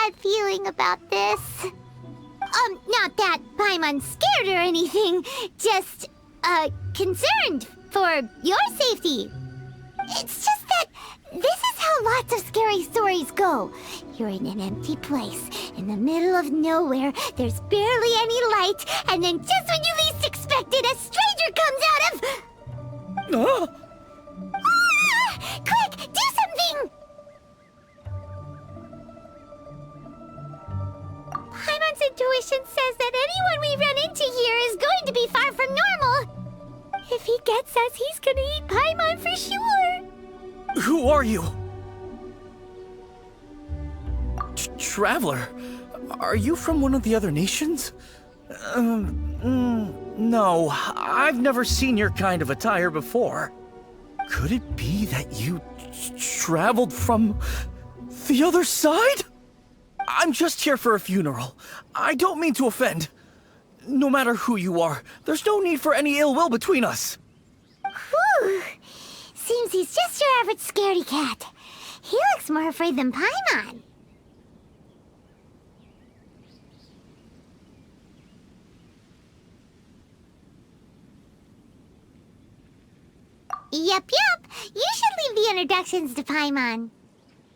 bad feeling about this. Not that Paimon's scared or anything, just, concerned for your safety. It's just that this is how lots of scary stories go. You're in an empty place, in the middle of nowhere, there's barely any light, and then just when you least expect it, a stranger comes out of... Ah! Quick, do something! Paimon's intuition says that anyone we run into here is going to be far from normal. If he gets us, he's gonna eat Paimon for sure. Who are you? Traveler, are you from one of the other nations? No, I've never seen your kind of attire before. Could it be that you traveled from the other side? I'm just here for a funeral. I don't mean to offend. No matter who you are, there's no need for any ill will between us. Whew. Seems he's just your average scaredy cat. He looks more afraid than Paimon. Yep. You should leave the introductions to Paimon.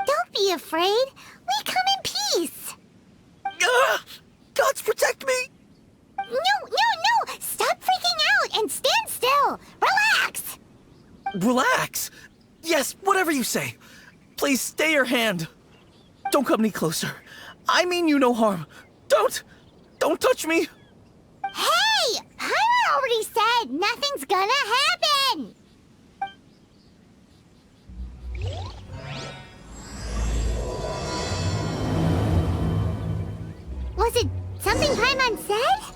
Don't be afraid. We come in peace. Gods protect me! No! Stop freaking out and stand still. Relax. Relax? Yes, whatever you say. Please stay your hand. Don't come any closer. I mean you no harm. Don't touch me. Hey! Paimon already said nothing's gonna happen. Was it something Paimon said?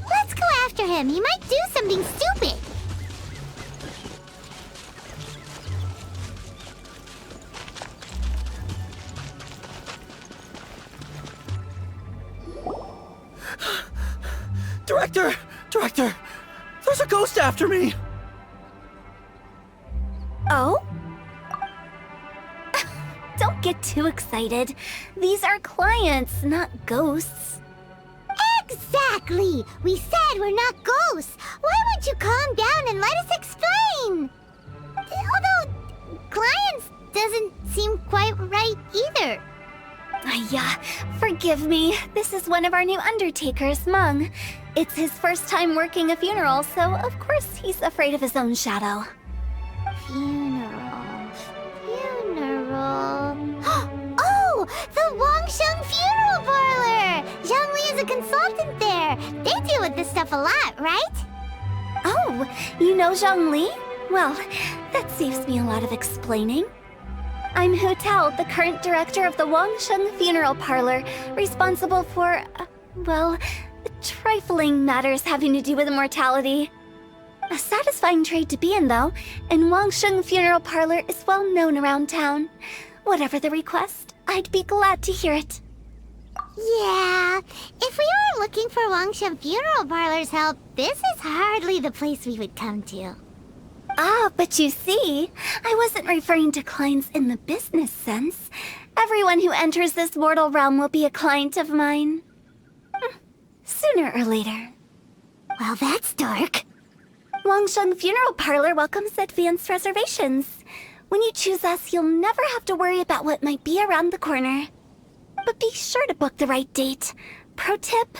Let's go after him. He might do something stupid. Director! There's a ghost after me! Oh? Don't get too excited. These are clients, not ghosts. Exactly! We said we're not ghosts. Why won't you calm down and let us explain? Although, clients doesn't seem quite right either. Yeah, forgive me. This is one of our new undertakers, Meng. It's his first time working a funeral, so of course he's afraid of his own shadow. Funeral. Oh! The wangsheng funeral parlor! Zhongli is a consultant there. They deal with this stuff a lot, right? Oh, you know Zhongli? Well, that saves me a lot of explaining. I'm Hu Tao, the current director of the Wangsheng Funeral Parlor, responsible for, well, trifling matters having to do with immortality. A satisfying trade to be in, though, and Wangsheng Funeral Parlor is well known around town. Whatever the request, I'd be glad to hear it. Yeah, if we were looking for Wangsheng Funeral Parlor's help, this is hardly the place we would come to. Ah, but you see, I wasn't referring to clients in the business sense. Everyone who enters this mortal realm will be a client of mine. Sooner or later. Well, that's dark. Wangsheng Funeral Parlor welcomes advanced reservations. When you choose us, you'll never have to worry about what might be around the corner. But be sure to book the right date. Pro tip,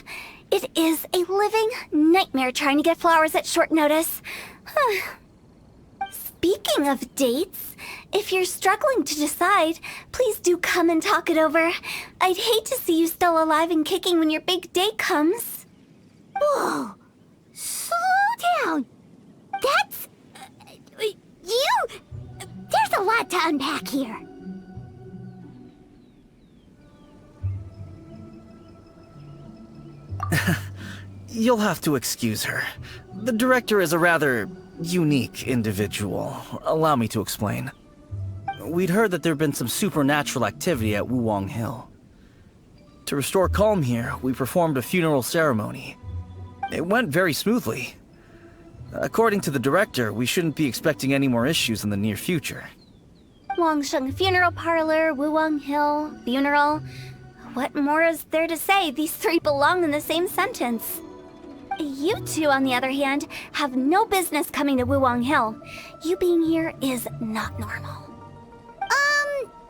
it is a living nightmare trying to get flowers at short notice. Speaking of dates, if you're struggling to decide, please do come and talk it over. I'd hate to see you still alive and kicking when your big day comes. Whoa! Slow down! That's... There's a lot to unpack here. You'll have to excuse her. The director is a rather unique individual. Allow me to explain. We'd heard that there'd been some supernatural activity at Wuwang Hill. To restore calm here, we performed a funeral ceremony. It went very smoothly. According to the director, we shouldn't be expecting any more issues in the near future. Wangsheng Funeral Parlor, Wuwang Hill, Funeral. What more is there to say? These three belong in the same sentence. You two, on the other hand, have no business coming to Wuwang Hill. You being here is not normal.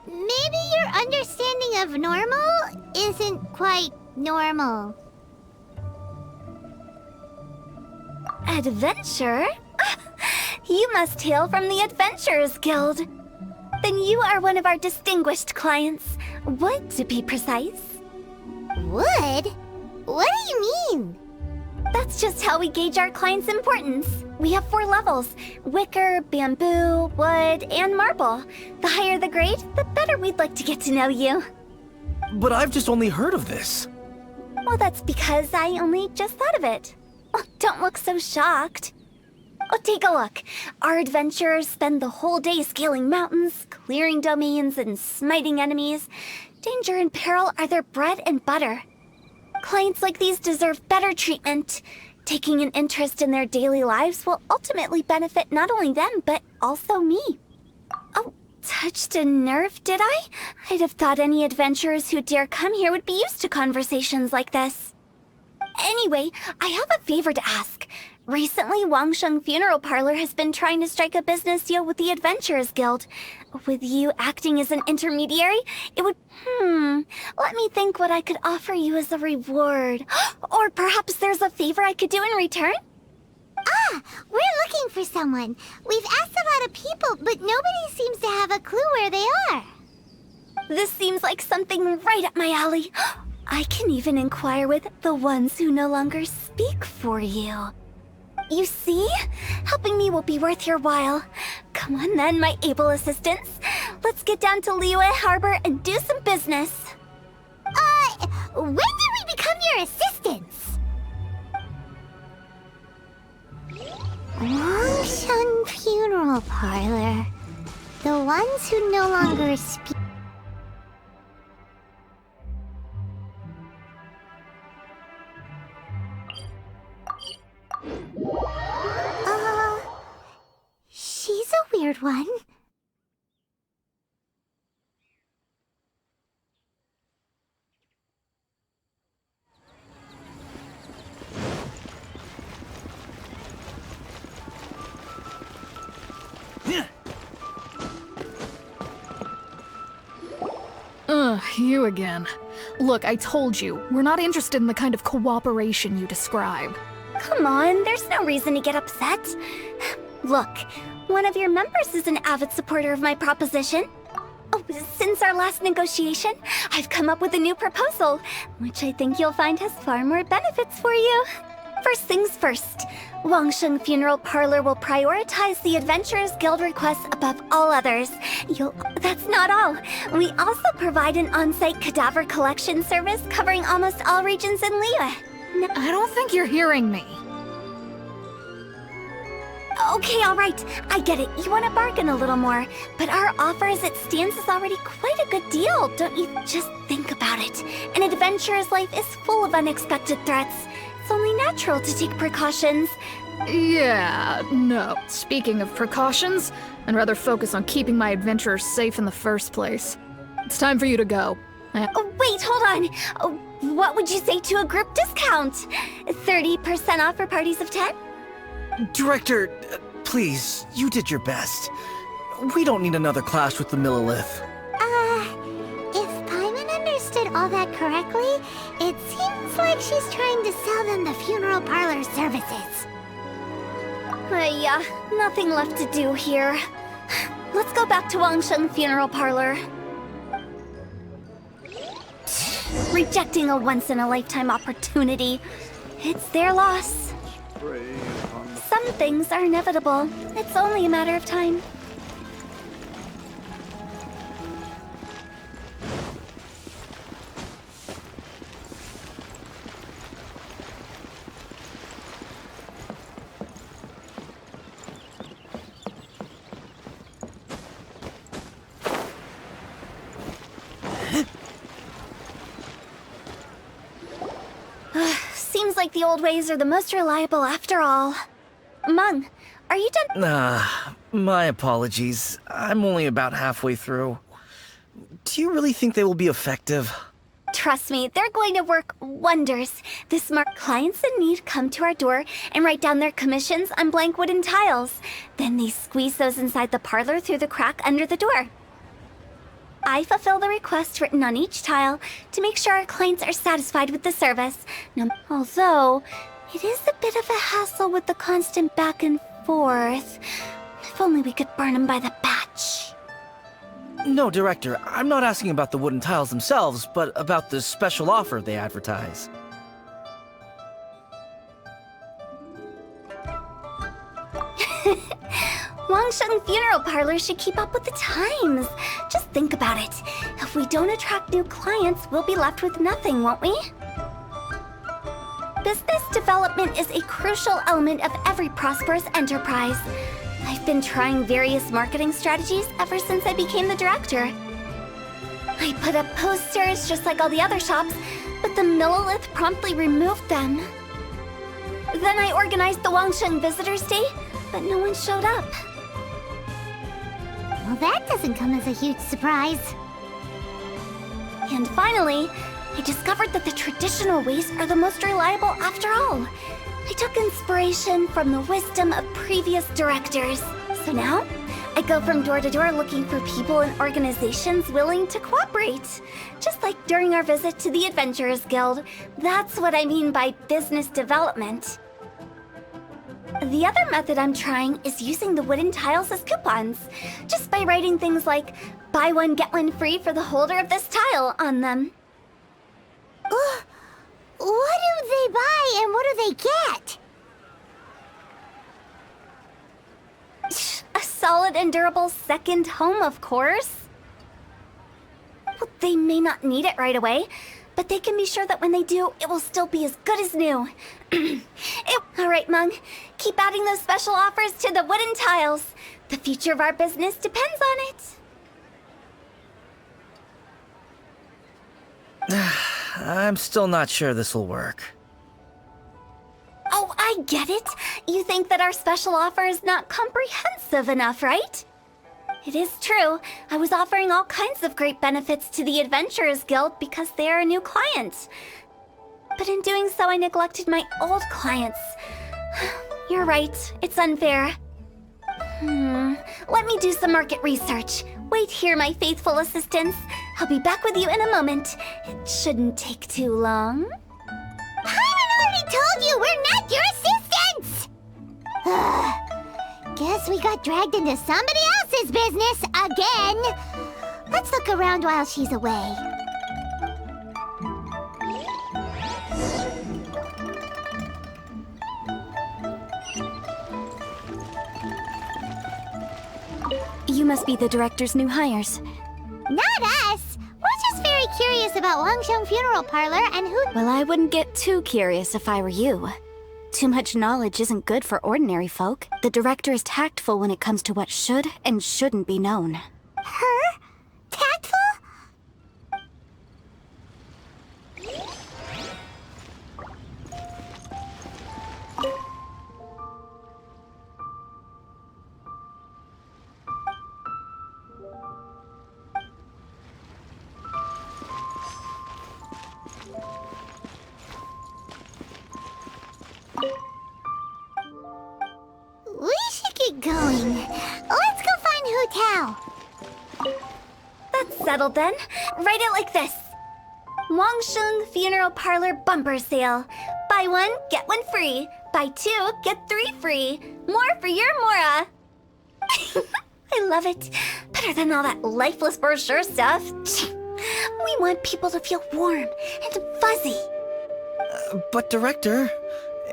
Maybe your understanding of normal isn't quite normal. Adventure? You must hail from the Adventurers Guild. Then you are one of our distinguished clients. Wood, to be precise. Wood? What do you mean? That's just how we gauge our clients' importance. We have 4 levels: wicker, bamboo, wood, and marble. The higher the grade, the better we'd like to get to know you. But I've just only heard of this. Well, that's because I only just thought of it. Oh, don't look so shocked. Oh, take a look. Our adventurers spend the whole day scaling mountains, clearing domains, and smiting enemies. Danger and peril are their bread and butter. Clients like these deserve better treatment. Taking an interest in their daily lives will ultimately benefit not only them, but also me. Oh, touched a nerve, did I? I'd have thought any adventurers who dare come here would be used to conversations like this. Anyway, I have a favor to ask. Recently, Wangsheng Funeral Parlor has been trying to strike a business deal with the Adventurers Guild. With you acting as an intermediary, it would... Let me think what I could offer you as a reward. Or perhaps there's a favor I could do in return? We're looking for someone. We've asked a lot of people, but nobody seems to have a clue where they are. This seems like something right up my alley. I can even inquire with the ones who no longer speak for you. You see? Helping me will be worth your while. Come on then, my able assistants. Let's get down to Liyue Harbor and do some business. When did we become your assistants? Wangsheng Funeral Parlor. The ones who no longer speak. She's a weird one. You again. Look, I told you, we're not interested in the kind of cooperation you describe. Come on, there's no reason to get upset. Look, one of your members is an avid supporter of my proposition. Oh, since our last negotiation, I've come up with a new proposal, which I think you'll find has far more benefits for you. First things first, Wangsheng Funeral Parlor will prioritize the Adventurers Guild requests above all others. That's not all. We also provide an on-site cadaver collection service covering almost all regions in Liyue. I don't think you're hearing me. Okay, all right. I get it. You want to bargain a little more. But our offer as it stands is already quite a good deal, don't you? Just think about it. An adventurer's life is full of unexpected threats. It's only natural to take precautions. Yeah, no. Speaking of precautions, I'd rather focus on keeping my adventurers safe in the first place. It's time for you to go. Oh, wait, hold on. Oh, what would you say to a group discount? 30% off for parties of 10? Director, please, you did your best. We don't need another clash with the Millilith. If Paimon understood all that correctly, it seems like she's trying to sell them the funeral parlor services. Yeah, nothing left to do here. Let's go back to Wangsheng Funeral Parlor. Rejecting a once-in-a-lifetime opportunity. It's their loss. Some things are inevitable. It's only a matter of time. Seems like the old ways are the most reliable after all. Mung, are you done? My apologies. I'm only about halfway through. Do you really think they will be effective? Trust me, they're going to work wonders. The smart clients in need come to our door and write down their commissions on blank wooden tiles. Then they squeeze those inside the parlor through the crack under the door. I fulfill the request written on each tile to make sure our clients are satisfied with the service. Now, although, it is a bit of a hassle with the constant back and forth. If only we could burn them by the batch. No, Director, I'm not asking about the wooden tiles themselves, but about the special offer they advertise. Wangsheng funeral parlor should keep up with the times. Just think about it. If we don't attract new clients, we'll be left with nothing, won't we? Business development is a crucial element of every prosperous enterprise. I've been trying various marketing strategies ever since I became the director. I put up posters just like all the other shops, but the Millilith promptly removed them. Then I organized the Wangsheng Visitors Day, but no one showed up. Well, that doesn't come as a huge surprise. And finally, I discovered that the traditional ways are the most reliable after all. I took inspiration from the wisdom of previous directors. So now, I go from door to door looking for people and organizations willing to cooperate. Just like during our visit to the Adventurers Guild. That's what I mean by business development. The other method I'm trying is using the wooden tiles as coupons. Just by writing things like, buy one, get one free for the holder of this tile on them. What do they buy and what do they get? A solid and durable second home, of course. Well, they may not need it right away, but they can be sure that when they do, it will still be as good as new. Alright, Mung. Keep adding those special offers to the wooden tiles. The future of our business depends on it. I'm still not sure this will work. Oh, I get it. You think that our special offer is not comprehensive enough, right? It is true. I was offering all kinds of great benefits to the Adventurers Guild because they are a new client. But in doing so, I neglected my old clients. You're right. It's unfair. Let me do some market research. Wait here, my faithful assistants. I'll be back with you in a moment. It shouldn't take too long. Paimon already told you we're not your assistants! Guess we got dragged into somebody else's business again. Let's look around while she's away. You must be the director's new hires. Not us! We're just very curious about Wangsheng Funeral Parlor and who— Well, I wouldn't get too curious if I were you. Too much knowledge isn't good for ordinary folk. The director is tactful when it comes to what should and shouldn't be known. Her? Tactful? We should get going. Let's go find Hotel. That's settled then. Write it like this. Wangsheng Funeral Parlor Bumper Sale. Buy one, get one free. Buy two, get three free. More for your Mora. I love it. Better than all that lifeless brochure stuff. We want people to feel warm and fuzzy. But Director,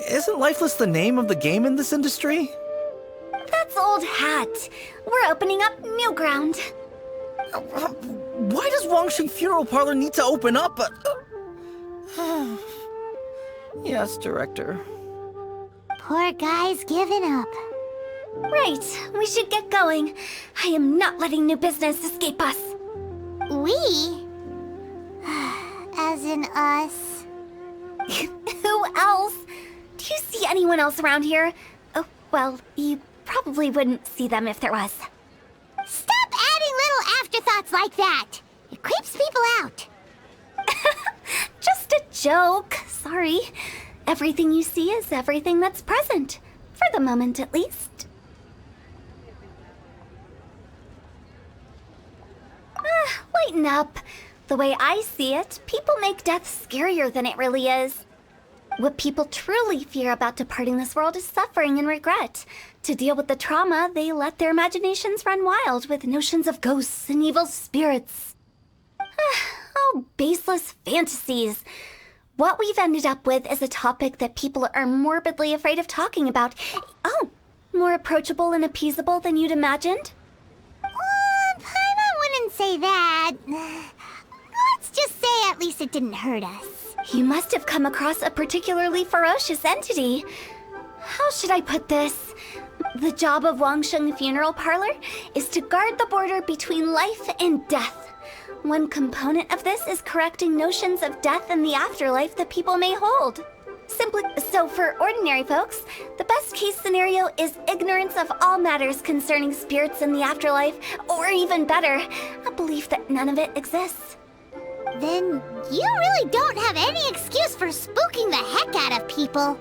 isn't Lifeless the name of the game in this industry? That's old hat. We're opening up new ground. Why does Wangsheng Funeral Parlor need to open up? Yes, Director. Poor guy's giving up. Right, we should get going. I am not letting new business escape us. We? As in us. Who else? Do you see anyone else around here? Oh, well, you probably wouldn't see them if there was. Stop like that. It creeps people out. Just a joke. Sorry. Everything you see is everything that's present. For the moment, at least. Lighten up. The way I see it, people make death scarier than it really is. What people truly fear about departing this world is suffering and regret. To deal with the trauma, they let their imaginations run wild with notions of ghosts and evil spirits. Oh, baseless fantasies. What we've ended up with is a topic that people are morbidly afraid of talking about. Oh, more approachable and appeasable than you'd imagined? Paimon wouldn't say that. Let's just say at least it didn't hurt us. You must have come across a particularly ferocious entity. How should I put this? The job of wangsheng funeral parlor is to guard the border between life and death. One component of this is correcting notions of death and the afterlife that people may hold. So for ordinary folks, the best case scenario is ignorance of all matters concerning spirits in the afterlife, or even better, a belief that none of it exists. Then you really don't have any excuse for spooking the heck out of people.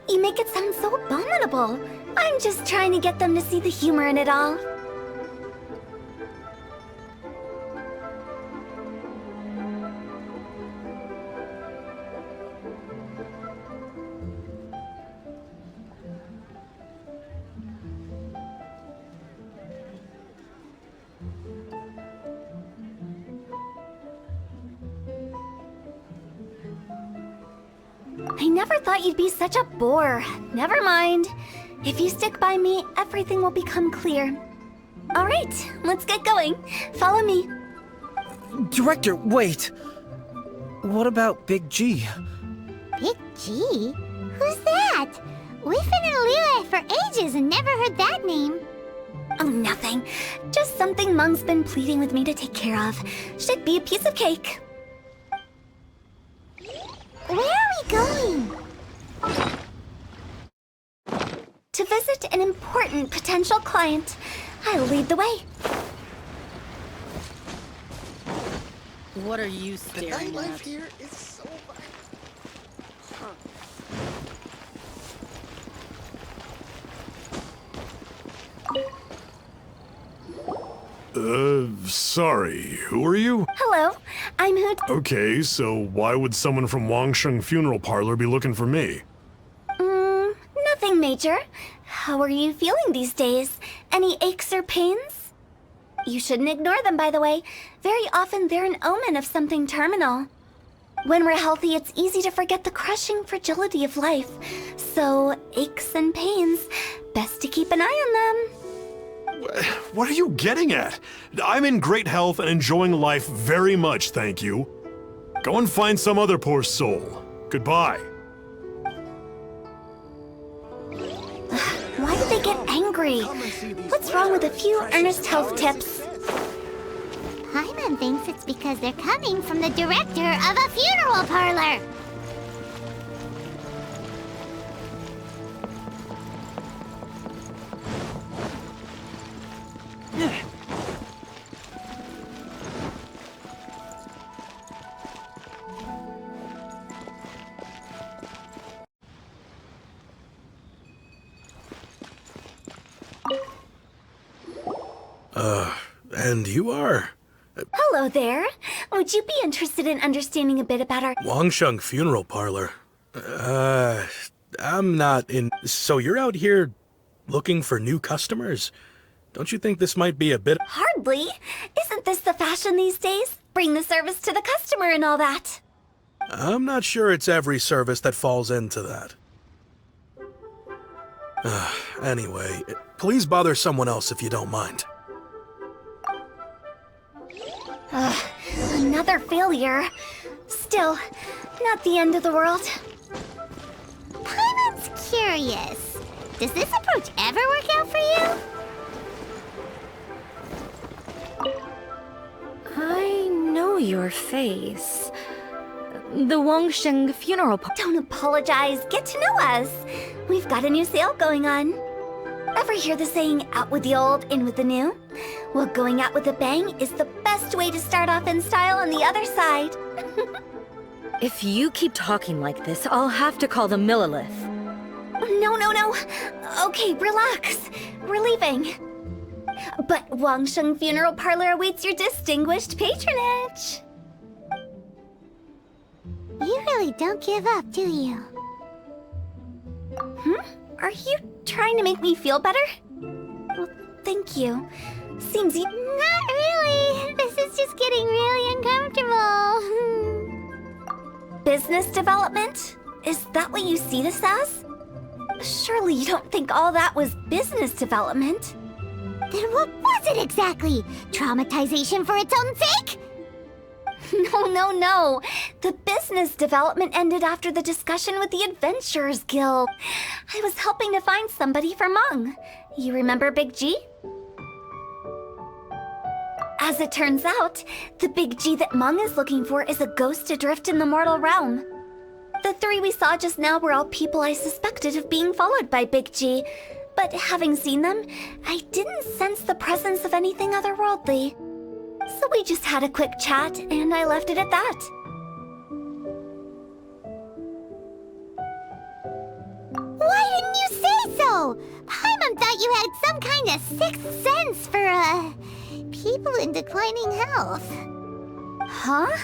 You make it sound so abominable. I'm just trying to get them to see the humor in it all. I never thought you'd be such a bore. Never mind. If you stick by me, everything will become clear. All right, let's get going. Follow me. Director, wait! What about Big G? Big G? Who's that? We've been in Liyue for ages and never heard that name. Oh, nothing. Just something Mung's been pleading with me to take care of. Should be a piece of cake. Where are we going? To visit an important potential client. I'll lead the way. What are you The staring nightlife at? here is so Sorry, who are you? Hello, I'm Hoot. Okay, so why would someone from Wangsheng Funeral Parlor be looking for me? Nothing major. How are you feeling these days? Any aches or pains? You shouldn't ignore them, by the way. Very often they're an omen of something terminal. When we're healthy, it's easy to forget the crushing fragility of life. So, aches and pains, best to keep an eye on them. What are you getting at? I'm in great health and enjoying life very much, thank you. Go and find some other poor soul. Goodbye. Why did they get angry? What's wrong with a few earnest health tips? Paimon thinks it's because they're coming from the director of a funeral parlor. And you are? Hello there. Would you be interested in understanding a bit about our... Wangsheng Funeral Parlor. I'm not in... So you're out here looking for new customers? Don't you think this might be a bit... Hardly. Isn't this the fashion these days? Bring the service to the customer and all that. I'm not sure it's every service that falls into that. Anyway, please bother someone else if you don't mind. Another failure. Still, not the end of the world. Paimon's curious. Does this approach ever work out for you? I know your face. The Wangsheng funeral Don't apologize. Get to know us. We've got a new sale going on. Ever hear the saying, out with the old, in with the new? Well, going out with a bang is the best way to start off in style on the other side. If you keep talking like this, I'll have to call the Millilith. No. Okay, relax. We're leaving. But Wangsheng Funeral Parlor awaits your distinguished patronage. You really don't give up, do you? Are you trying to make me feel better? Well, thank you. Seems you... Not really. This is just getting really uncomfortable. Business development? Is that what you see this as? Surely you don't think all that was business development? Then what was it exactly? Traumatization for its own sake? No. The business development ended after the discussion with the Adventurers Guild. I was helping to find somebody for Meng. You remember Big G? As it turns out, the Big G that Meng is looking for is a ghost adrift in the mortal realm. The three we saw just now were all people I suspected of being followed by Big G, but having seen them, I didn't sense the presence of anything otherworldly. So we just had a quick chat, and I left it at that. Why didn't you say so? Paimon thought you had some kind of sixth sense for, people in declining health. Huh?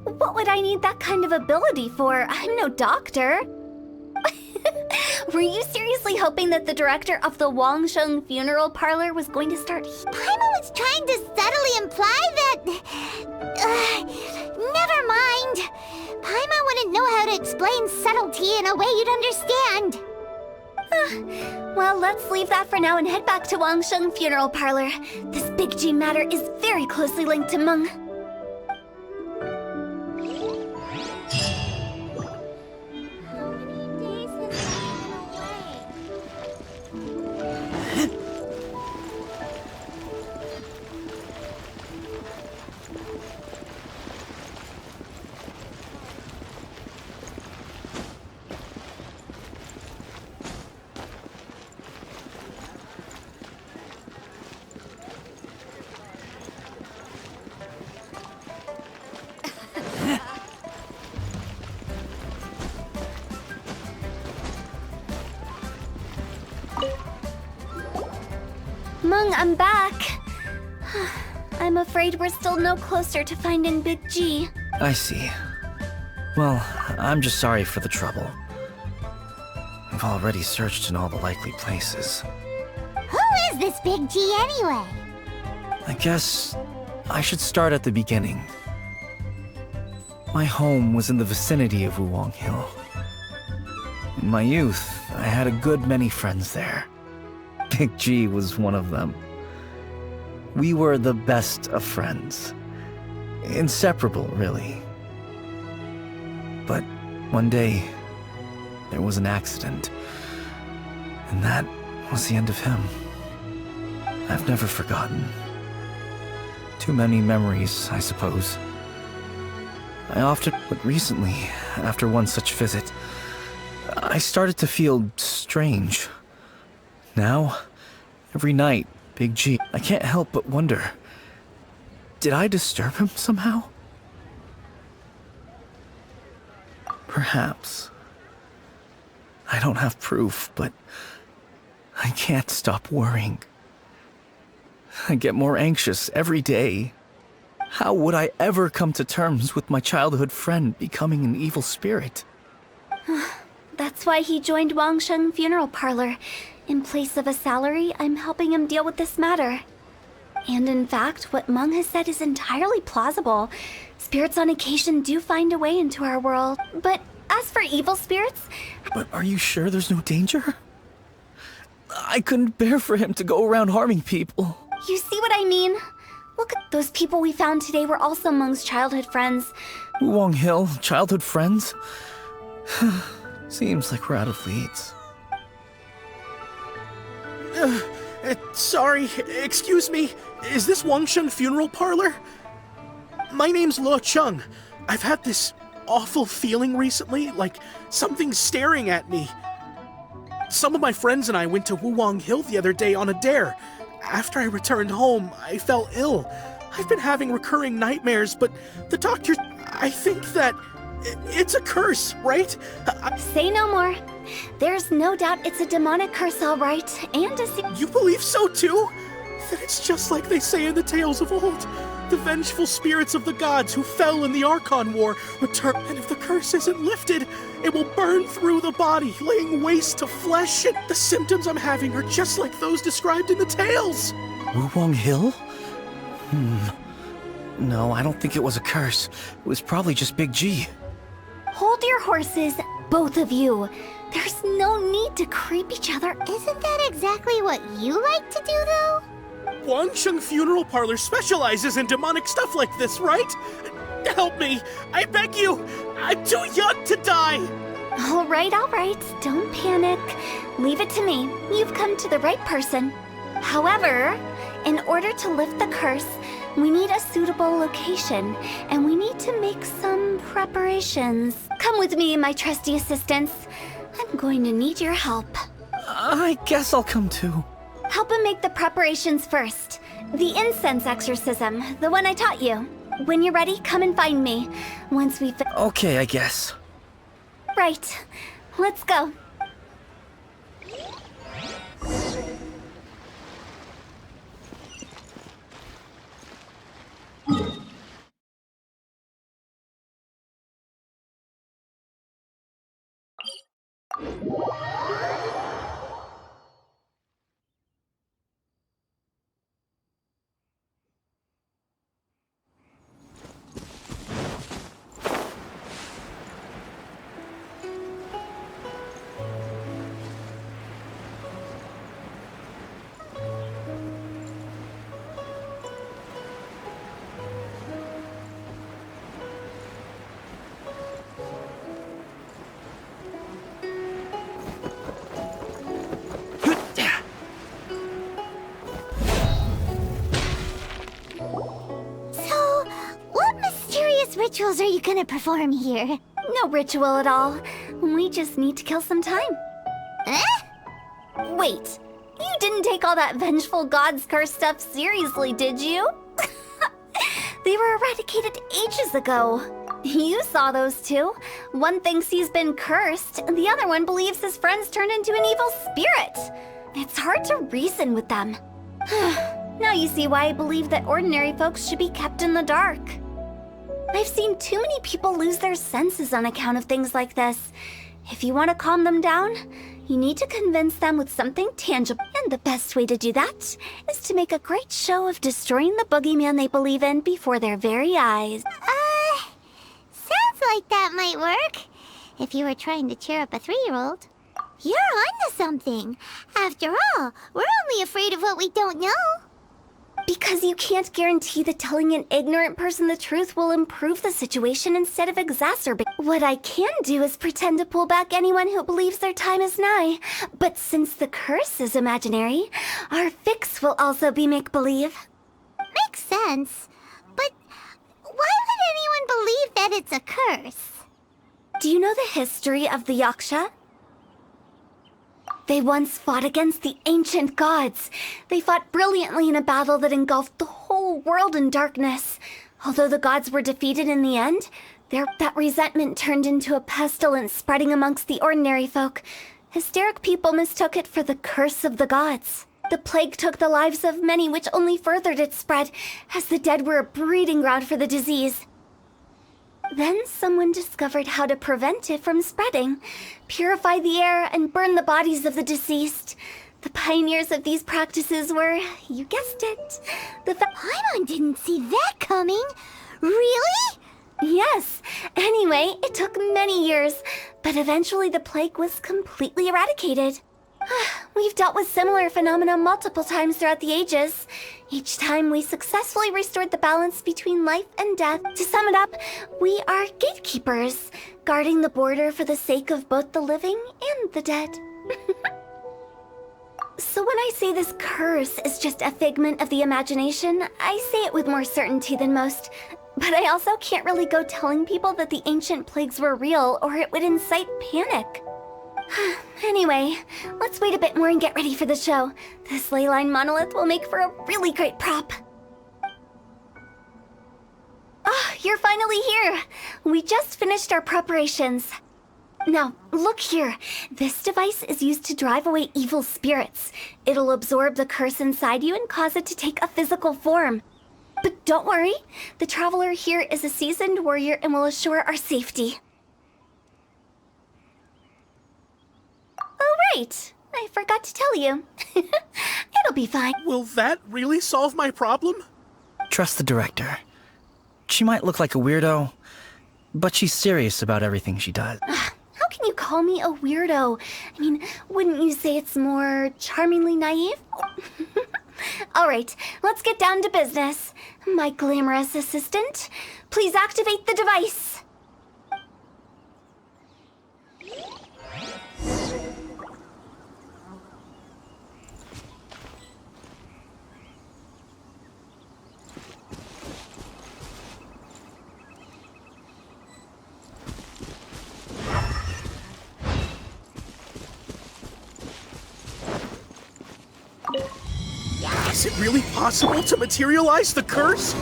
What would I need that kind of ability for? I'm no doctor. Were you seriously hoping that the director of the Wangsheng Funeral Parlor was going to start... Paimon was trying to subtly imply that... never mind. Paimon wouldn't know how to explain subtlety in a way you'd understand. Well, let's leave that for now and head back to Wangsheng Funeral Parlor. This Big G matter is very closely linked to Meng. Meng, I'm back. I'm afraid we're still no closer to finding Big G. I see. Well, I'm just sorry for the trouble. I've already searched in all the likely places. Who is this Big G anyway? I guess I should start at the beginning. My home was in the vicinity of Wuwang Hill. In my youth, I had a good many friends there. Big G was one of them. We were the best of friends. Inseparable, really. But one day, there was an accident. And that was the end of him. I've never forgotten. Too many memories, I suppose. But recently, after one such visit, I started to feel strange. Now, every night, Big G, I can't help but wonder, did I disturb him somehow? Perhaps. I don't have proof, but I can't stop worrying. I get more anxious every day. How would I ever come to terms with my childhood friend becoming an evil spirit? That's why he joined Wangsheng Funeral Parlor. In place of a salary, I'm helping him deal with this matter. And in fact, what Meng has said is entirely plausible. Spirits on occasion do find a way into our world. But as for evil spirits... But are you sure there's no danger? I couldn't bear for him to go around harming people. You see what I mean? Look, those people we found today were also Meng's childhood friends. Wuwang Hill, childhood friends? Seems like we're out of leads. Sorry, excuse me. Is this Wangsheng Funeral Parlor? My name's Luo Chung. I've had this awful feeling recently, like something's staring at me. Some of my friends and I went to Wuwang Hill the other day on a dare. After I returned home, I fell ill. I've been having recurring nightmares, but the doctor... I think that it's a curse, right? Say no more. There's no doubt it's a demonic curse, all right, and You believe so too? Then it's just like they say in the tales of old. The vengeful spirits of the gods who fell in the Archon War return, and if the curse isn't lifted, it will burn through the body, laying waste to flesh, and the symptoms I'm having are just like those described in the tales. Wulong Hill? No, I don't think it was a curse. It was probably just Big G. Hold your horses, both of you. There's no need to creep each other. Isn't that exactly what you like to do, though? Wangsheng Funeral Parlor specializes in demonic stuff like this, right? Help me! I beg you! I'm too young to die! All right, don't panic. Leave it to me. You've come to the right person. However, in order to lift the curse, we need a suitable location, and we need to make some preparations. Come with me, my trusty assistants. I'm going to need your help. I guess I'll come too. Help him make the preparations first. The incense exorcism, the one I taught you. When you're ready, come and find me. Once we've... Okay, I guess. Right. Let's go. Rituals are you gonna perform here? No ritual at all. We just need to kill some time. Eh? Wait, you didn't take all that vengeful god's curse stuff seriously, did you? They were eradicated ages ago. You saw those two. One thinks he's been cursed, and the other one believes his friend's turned into an evil spirit. It's hard to reason with them. Now you see why I believe that ordinary folks should be kept in the dark. I've seen too many people lose their senses on account of things like this. If you want to calm them down, you need to convince them with something tangible. And the best way to do that is to make a great show of destroying the boogeyman they believe in before their very eyes. Sounds like that might work. If you were trying to cheer up a 3-year-old. You're onto something. After all, we're only afraid of what we don't know. Because you can't guarantee that telling an ignorant person the truth will improve the situation instead of exacerbate. What I can do is pretend to pull back anyone who believes their time is nigh. But since the curse is imaginary, our fix will also be make-believe. Makes sense. But why would anyone believe that it's a curse? Do you know the history of the Yaksha? They once fought against the ancient gods. They fought brilliantly in a battle that engulfed the whole world in darkness. Although the gods were defeated in the end, that resentment turned into a pestilence spreading amongst the ordinary folk. Hysteric people mistook it for the curse of the gods. The plague took the lives of many, which only furthered its spread, as the dead were a breeding ground for the disease. Then someone discovered how to prevent it from spreading, purify the air, and burn the bodies of the deceased. The pioneers of these practices were, you guessed it, Paimon didn't see that coming. Really? Yes. Anyway, it took many years, but eventually the plague was completely eradicated. We've dealt with similar phenomena multiple times throughout the ages. Each time we successfully restored the balance between life and death. To sum it up, we are gatekeepers, guarding the border for the sake of both the living and the dead. So when I say this curse is just a figment of the imagination, I say it with more certainty than most. But I also can't really go telling people that the ancient plagues were real, or it would incite panic. Anyway, let's wait a bit more and get ready for the show. This ley line monolith will make for a really great prop. Ah, you're finally here! We just finished our preparations. Now, look here. This device is used to drive away evil spirits. It'll absorb the curse inside you and cause it to take a physical form. But don't worry, the traveler here is a seasoned warrior and will assure our safety. Oh, right. I forgot to tell you. It'll be fine. Will that really solve my problem? Trust the director. She might look like a weirdo, but she's serious about everything she does. How can you call me a weirdo? I mean, wouldn't you say it's more charmingly naive? All right, let's get down to business. My glamorous assistant, please activate the device. Is it really possible to materialize the curse?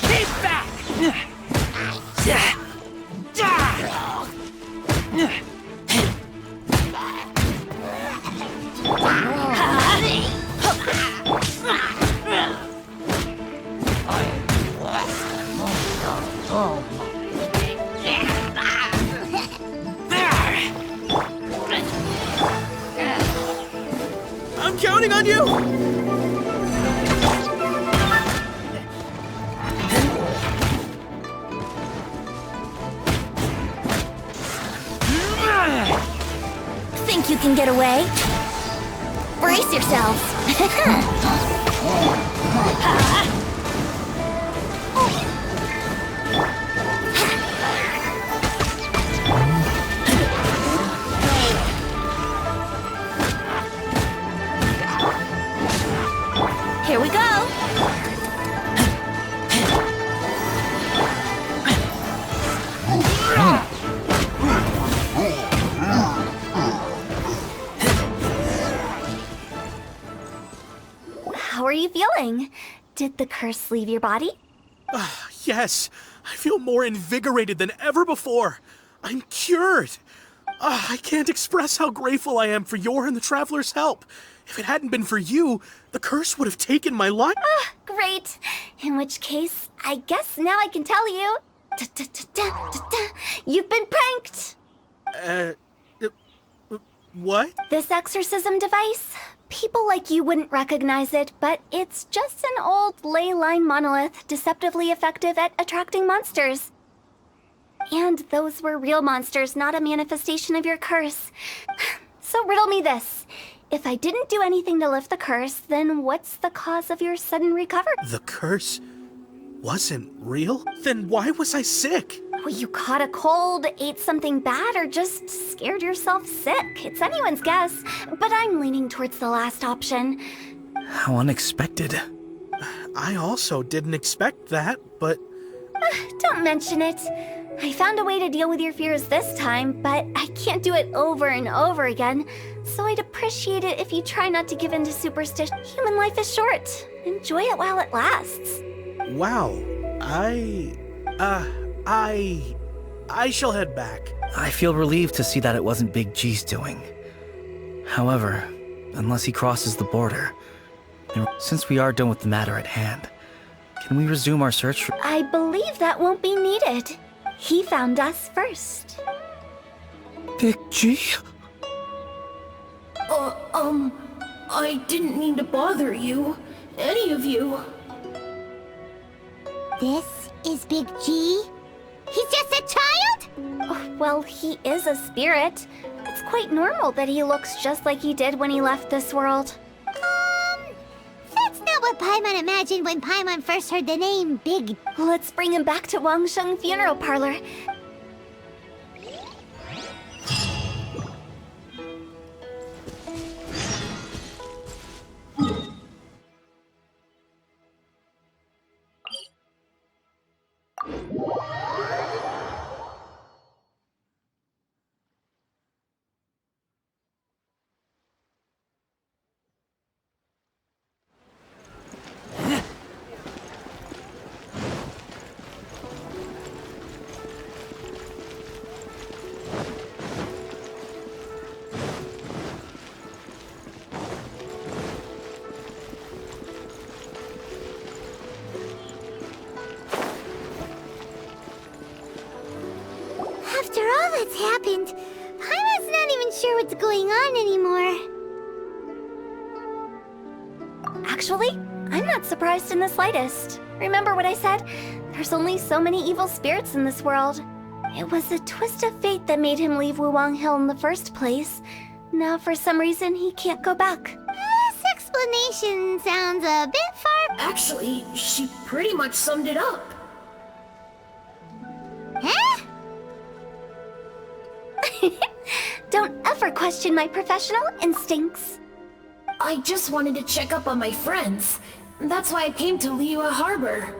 Keep back! I'm counting on you! Think you can get away? Brace yourselves. Here we go. How are you feeling? Did the curse leave your body? Yes, I feel more invigorated than ever before. I'm cured. I can't express how grateful I am for your and the Traveler's help. If it hadn't been for you, the curse would have taken my life. Great. In which case, I guess now I can tell you. You've been pranked. What? This exorcism device, people like you wouldn't recognize it, but it's just an old ley line monolith deceptively effective at attracting monsters. And those were real monsters, not a manifestation of your curse. So riddle me this. If I didn't do anything to lift the curse, then what's the cause of your sudden recovery? The curse wasn't real? Then why was I sick? Well, you caught a cold, ate something bad, or just scared yourself sick. It's anyone's guess, but I'm leaning towards the last option. How unexpected. I also didn't expect that, but... Don't mention it. I found a way to deal with your fears this time, but I can't do it over and over again. So I'd appreciate it if you try not to give in to superstition. Human life is short. Enjoy it while it lasts. Wow. I shall head back. I feel relieved to see that it wasn't Big G's doing. However, unless he crosses the border, and since we are done with the matter at hand, can we resume our search for... I believe that won't be needed. He found us first. Big G? I didn't mean to bother you. Any of you. This is Big G? He's just a child? Oh, well, he is a spirit. It's quite normal that he looks just like he did when he left this world. That's not what Paimon imagined when Paimon first heard the name Big... Let's bring him back to Wangsheng Funeral Parlor. what's happened. Paimon's not even sure what's going on anymore. Actually, I'm not surprised in the slightest. Remember what I said? There's only so many evil spirits in this world. It was a twist of fate that made him leave Wuwang Hill in the first place. Now, for some reason, he can't go back. This explanation sounds a bit far... Actually, she pretty much summed it up. Huh? Don't ever question my professional instincts. I just wanted to check up on my friends. That's why I came to Liyue Harbor.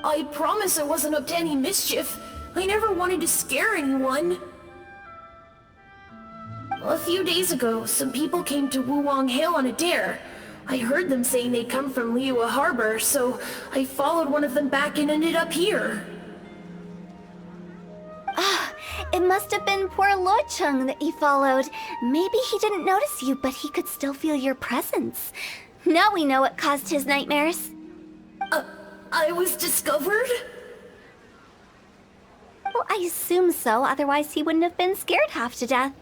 I promise I wasn't up to any mischief. I never wanted to scare anyone. A few days ago, some people came to Wuwang Hill on a dare. I heard them saying they'd come from Liyue Harbor, so I followed one of them back and ended up here. It must have been poor Luocheng that you followed. Maybe he didn't notice you, but he could still feel your presence. Now we know what caused his nightmares. I was discovered? Well, I assume so, otherwise he wouldn't have been scared half to death.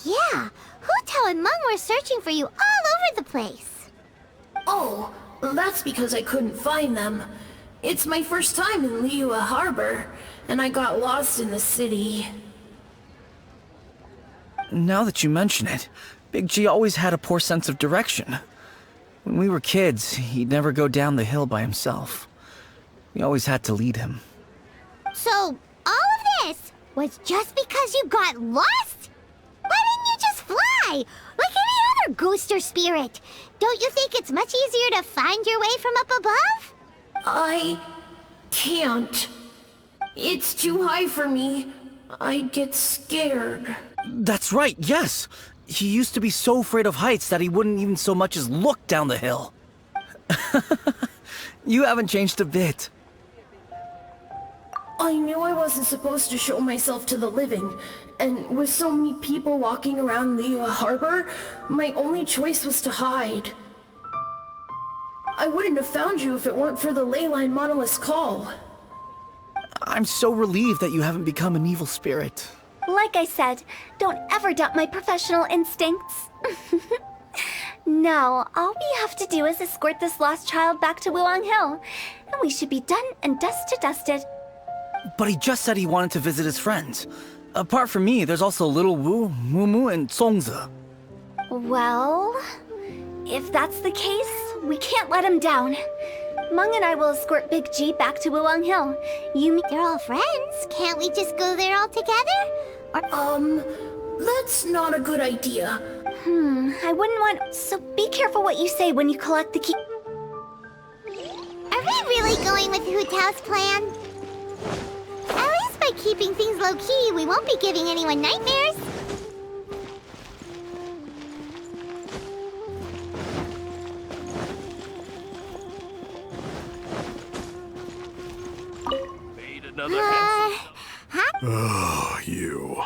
Yeah, Hu Tao and Meng were searching for you all over the place. Oh, that's because I couldn't find them. It's my first time in Liyue Harbor, and I got lost in the city. Now that you mention it, Big G always had a poor sense of direction. When we were kids, he'd never go down the hill by himself. We always had to lead him. So, all of this was just because you got lost? Why didn't you just fly? Like any other ghost or spirit? Don't you think it's much easier to find your way from up above? I can't. It's too high for me. I'd get scared. That's right, yes! He used to be so afraid of heights that he wouldn't even so much as look down the hill. You haven't changed a bit. I knew I wasn't supposed to show myself to the living, and with so many people walking around Liyue Harbor, my only choice was to hide. I wouldn't have found you if it weren't for the Leyline Monolith's call. I'm so relieved that you haven't become an evil spirit. Like I said, don't ever doubt my professional instincts. Now, all we have to do is escort this lost child back to Wuwang Hill, and we should be done and dust to dusted. But he just said he wanted to visit his friends. Apart from me, there's also Little Wu, Mumu, and Songzi. Well, if that's the case, we can't let him down. Meng and I will escort Big G back to Wuwang Hill. They're all friends. Can't we just go there all together? That's not a good idea. I wouldn't want... So be careful what you say when you collect the key. Are we really going with Hu Tao's plan? At least by keeping things low-key, we won't be giving anyone nightmares. Oh, you.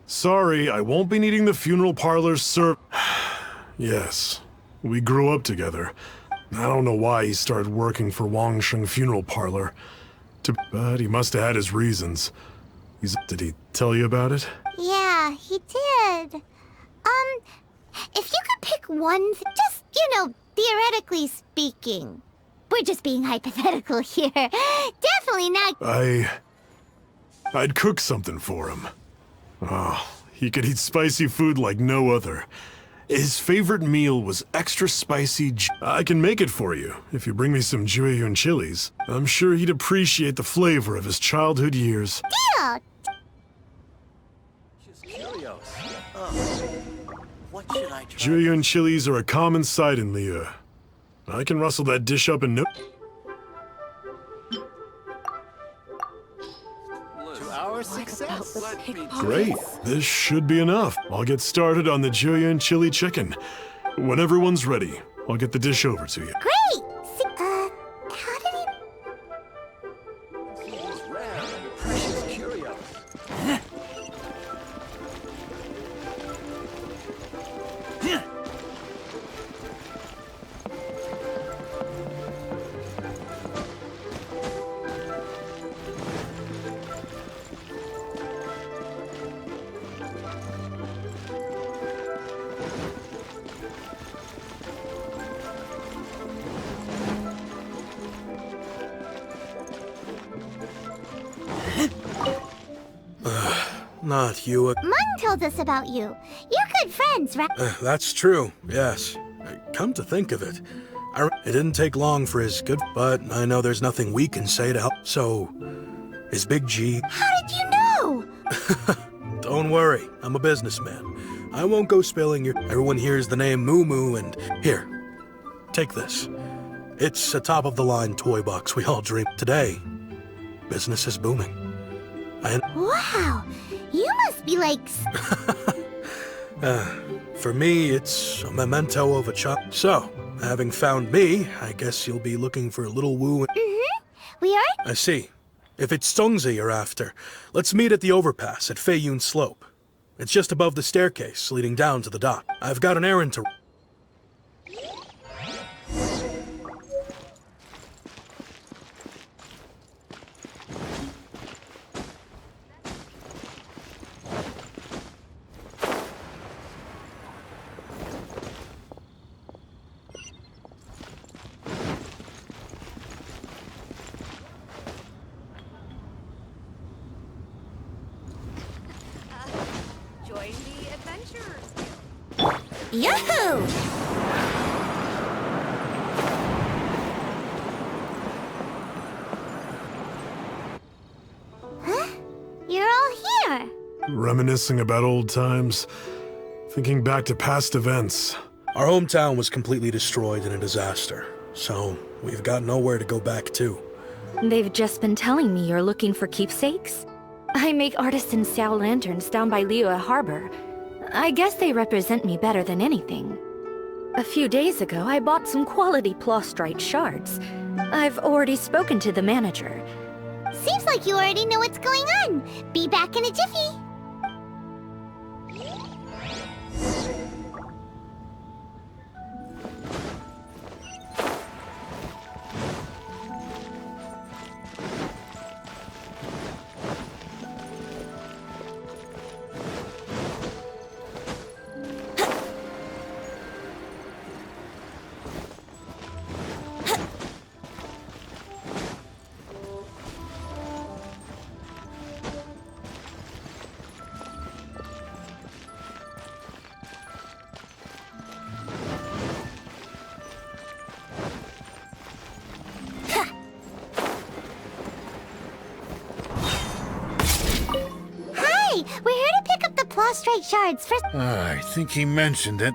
Sorry, I won't be needing the funeral parlor's Yes, we grew up together. I don't know why he started working for Wangsheng Funeral Parlor. But he must have had his reasons. Did he tell you about it? Yeah, he did. If you could pick one, just, theoretically speaking. We're just being hypothetical here. Definitely not. I'd cook something for him. Oh, he could eat spicy food like no other. His favorite meal was extra spicy. I can make it for you if you bring me some Jueyun chilies. I'm sure he'd appreciate the flavor of his childhood years. Deal! Jueyun chilies are a common sight in Liyue. I can rustle that dish up in no... Success. Great. This should be enough. I'll get started on the Jueyun chili chicken. When everyone's ready, I'll get the dish over to you. Great! How did he... These rare and precious curios. not you. Mung told us about you. You're good friends, right? That's true, yes. Come to think of it, it didn't take long for his good, but I know there's nothing we can say to help. So, is Big G... How did you know? Don't worry, I'm a businessman. I won't go spilling your... Everyone hears the name Moo Moo and... Here, take this. It's a top-of-the-line toy box we all dream. Today, business is booming. Wow, you must be like... For me, it's a memento of a child. So, having found me, I guess you'll be looking for a little woo. We are? I see. If it's Sungzi you're after, let's meet at the overpass at Feiyun Slope. It's just above the staircase leading down to the dock. I've got an errand to... Join the adventurers. Yahoo! Huh? You're all here. Reminiscing about old times, thinking back to past events. Our hometown was completely destroyed in a disaster, so we've got nowhere to go back to. They've just been telling me you're looking for keepsakes? I make artisan Xiao lanterns down by Liyue Harbor. I guess they represent me better than anything. A few days ago, I bought some quality plastrite shards. I've already spoken to the manager. Seems like you already know what's going on. Be back in a jiffy. We're here to pick up the plastrite shards for... I think he mentioned it.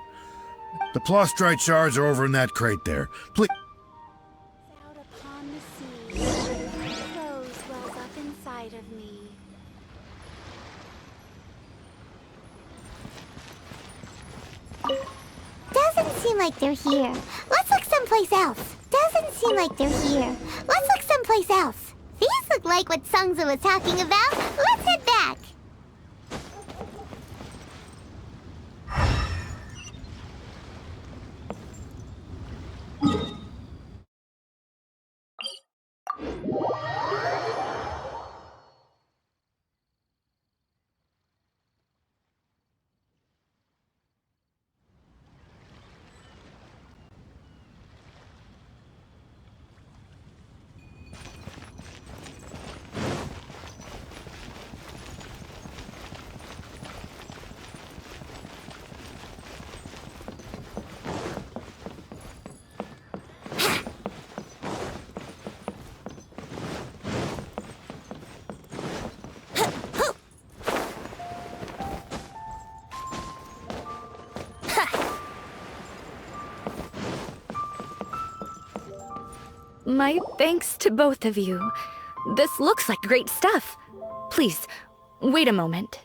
The plastrite shards are over in that crate there. Please. Out upon the sea, flows wells up inside of me. Doesn't seem like they're here. Let's look someplace else. Doesn't seem like they're here. Let's look someplace else. These look like what Sungzi was talking about. Let's head back. My thanks to both of you. This looks like great stuff. Please, wait a moment.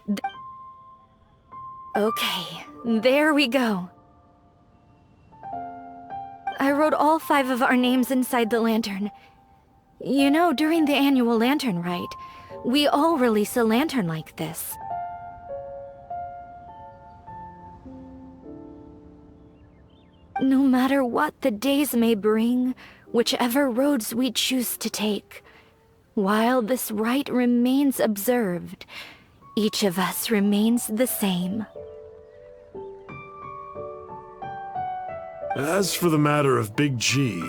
Okay, there we go. I wrote all 5 of our names inside the lantern. You know, during the annual lantern rite, we all release a lantern like this. No matter what the days may bring, whichever roads we choose to take, while this rite remains observed, each of us remains the same. As for the matter of Big G,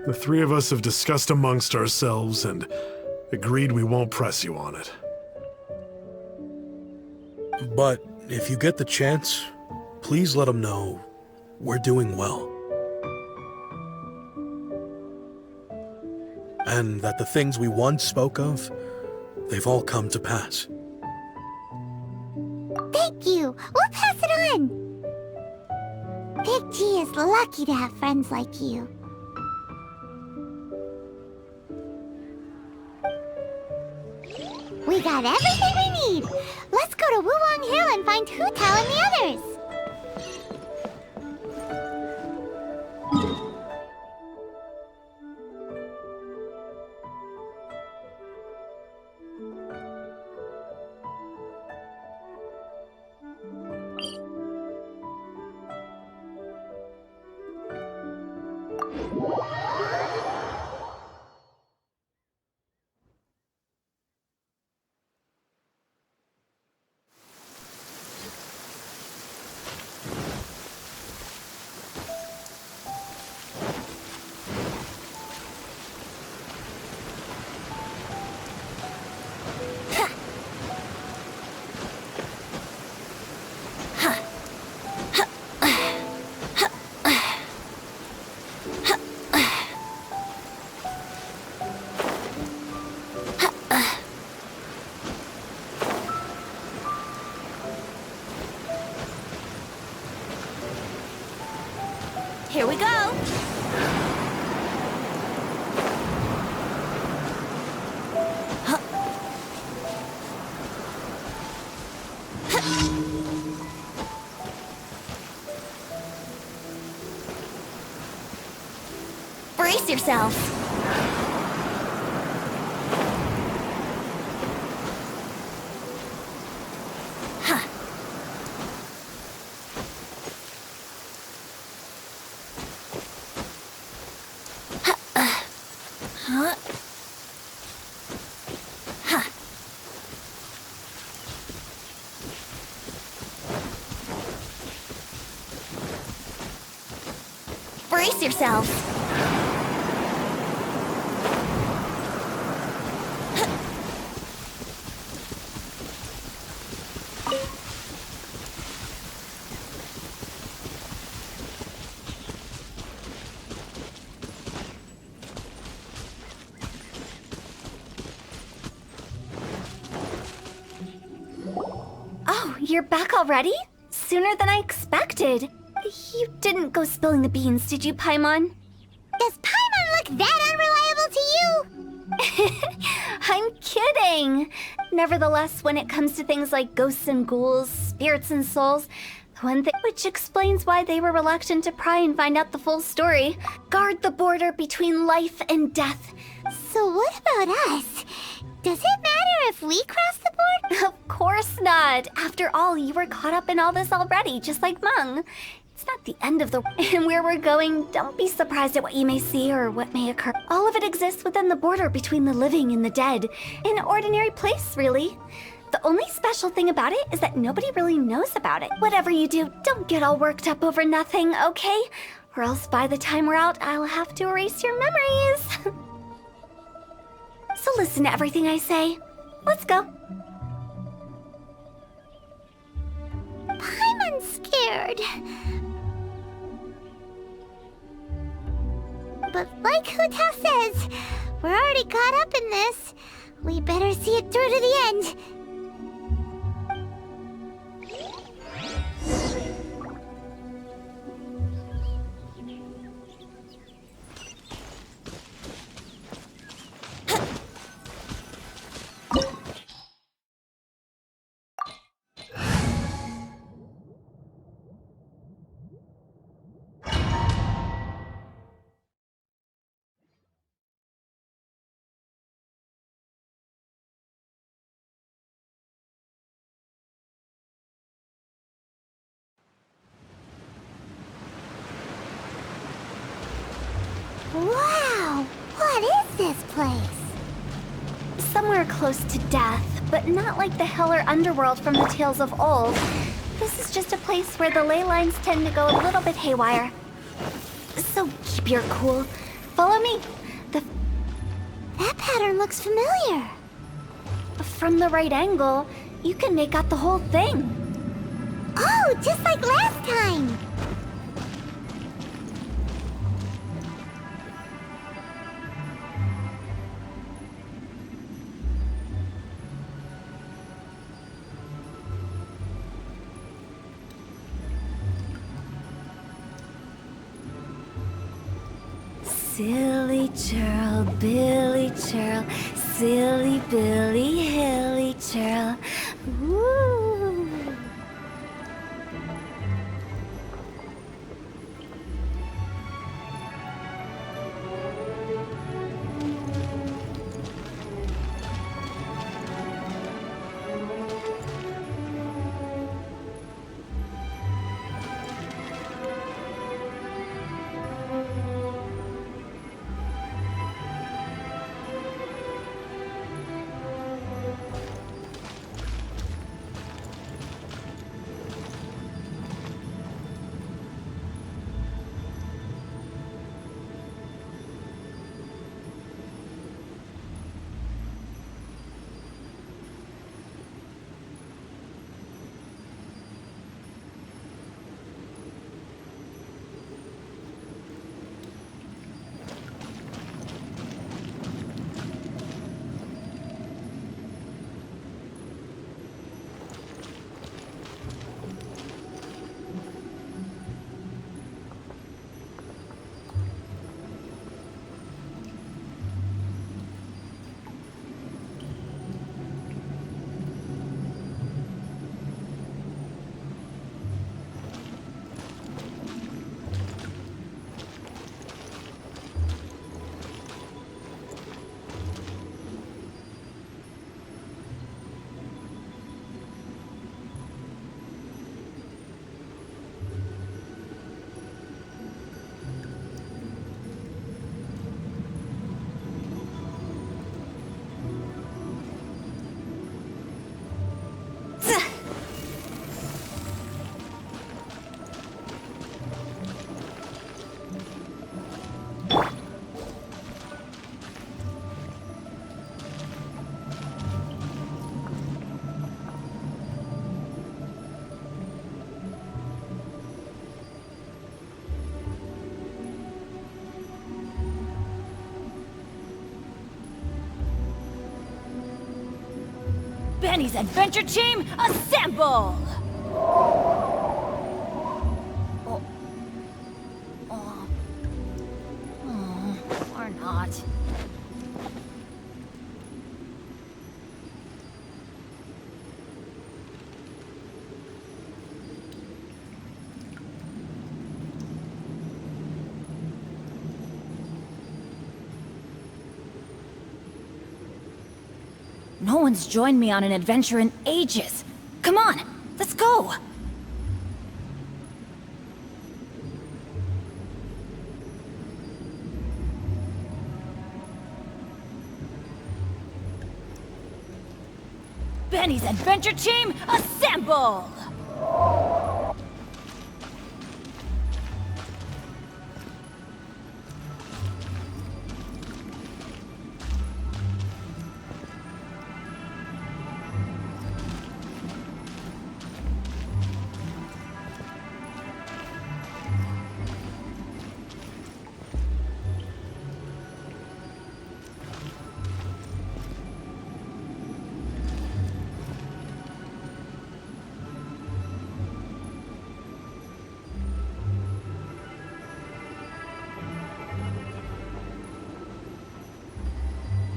the 3 of us have discussed amongst ourselves and agreed we won't press you on it. But if you get the chance, please let them know we're doing well. And that the things we once spoke of, they've all come to pass. Thank you. We'll pass it on. Big G is lucky to have friends like you. We got everything we need. Let's go to Wuwang Hill and find Hu Tao and the others. Here we go. Brace yourself. Brace yourself. Oh, you're back already? Sooner than I expected. You didn't go spilling the beans, did you, Paimon? Does Paimon look that unreliable to you? I'm kidding! Nevertheless, when it comes to things like ghosts and ghouls, spirits and souls, the one thing which explains why they were reluctant to pry and find out the full story. Guard the border between life and death. So what about us? Does it matter if we cross the board? Of course not! After all, you were caught up in all this already, just like Meng. It's not the end of the... And where we're going, don't be surprised at what you may see or what may occur. All of it exists within the border between the living and the dead. An ordinary place, really. The only special thing about it is that nobody really knows about it. Whatever you do, don't get all worked up over nothing, okay? Or else by the time we're out, I'll have to erase your memories. So listen to everything I say. Let's go. Paimon's scared. But like Hu Tao says, we're already caught up in this. We better see it through to the end. Wow! What is this place? Somewhere close to death, but not like the hell or underworld from the tales of old. This is just a place where the ley lines tend to go a little bit haywire. So keep your cool. Follow me. That pattern looks familiar. From the right angle, you can make out the whole thing. Oh, just like last time! Silly churl, Billy churl, silly Billy, hilly churl. Woo! Benny's adventure team, assemble! Or not. No one's joined me on an adventure in ages. Come on, let's go! Benny's adventure team, assemble!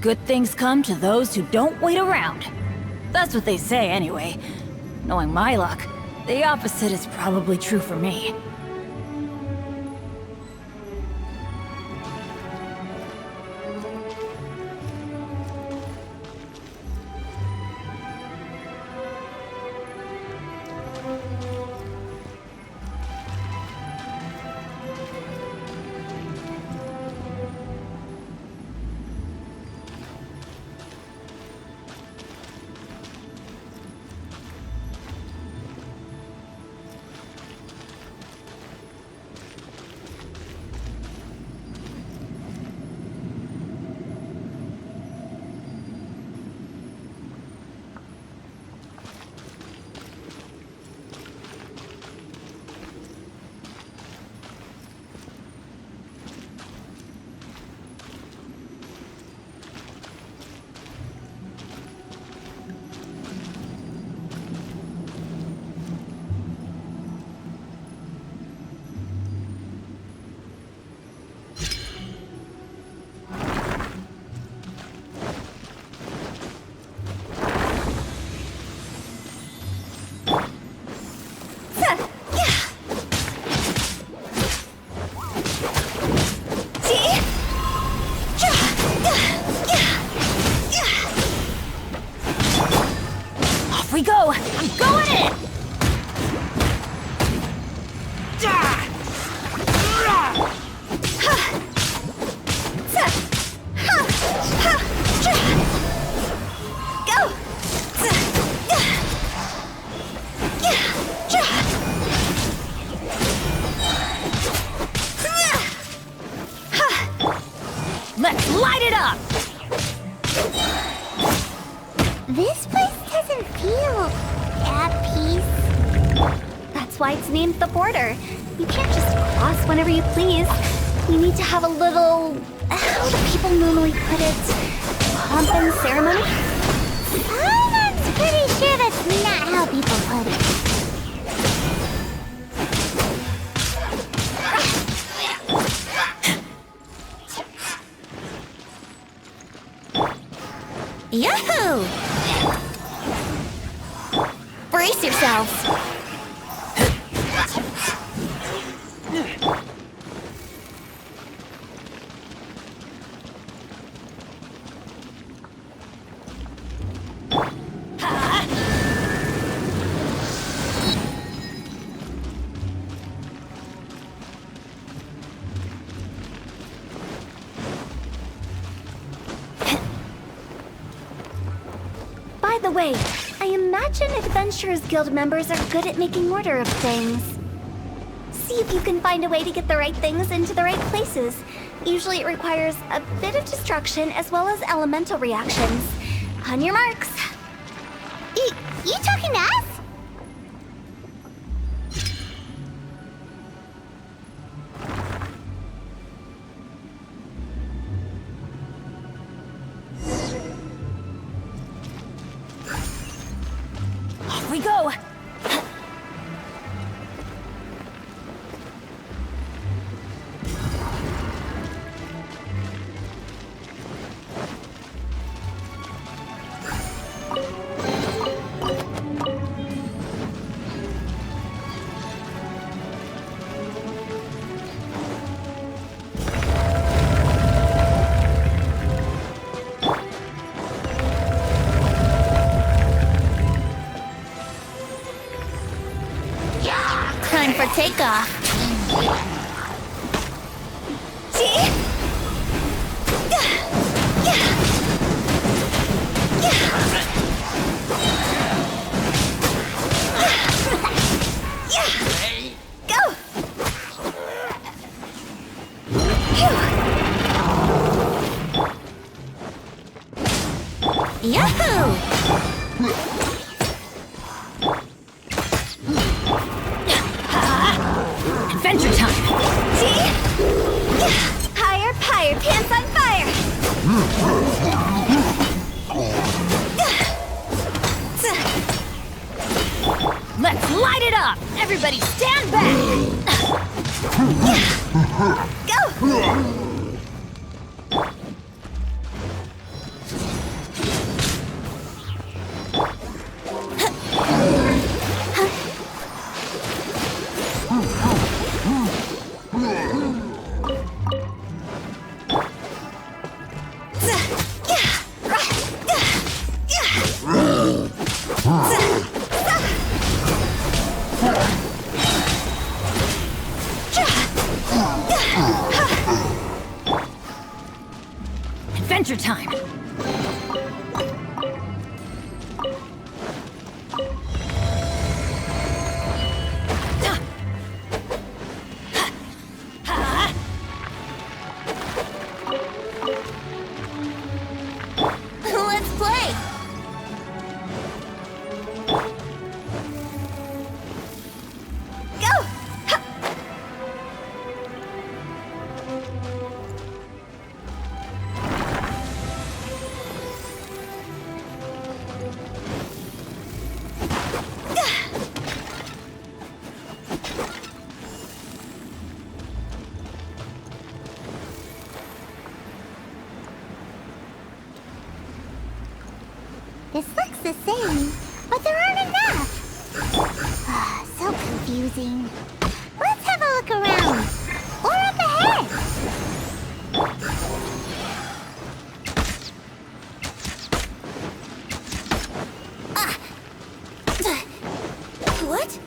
Good things come to those who don't wait around. That's what they say anyway. Knowing my luck, the opposite is probably true for me. That's why it's named the border. You can't just cross whenever you please. You need to have a little... how do people normally put it? Pomp and ceremony? I'm pretty sure that's not how people put it. Yahoo! Brace yourselves. By the way, I imagine Adventurers Guild members are good at making order of things. See if you can find a way to get the right things into the right places. Usually it requires a bit of destruction as well as elemental reactions. On your marks. You talking to us? Off we go! Time for takeoff. See? Go! Yahoo! Adventure time! See? Higher, higher, pants on fire! Let's light it up! Everybody stand back! Go! Adventure time! Let's play! Go! This looks the same, but there aren't enough. So confusing. Let's have a look around. Or up ahead. What?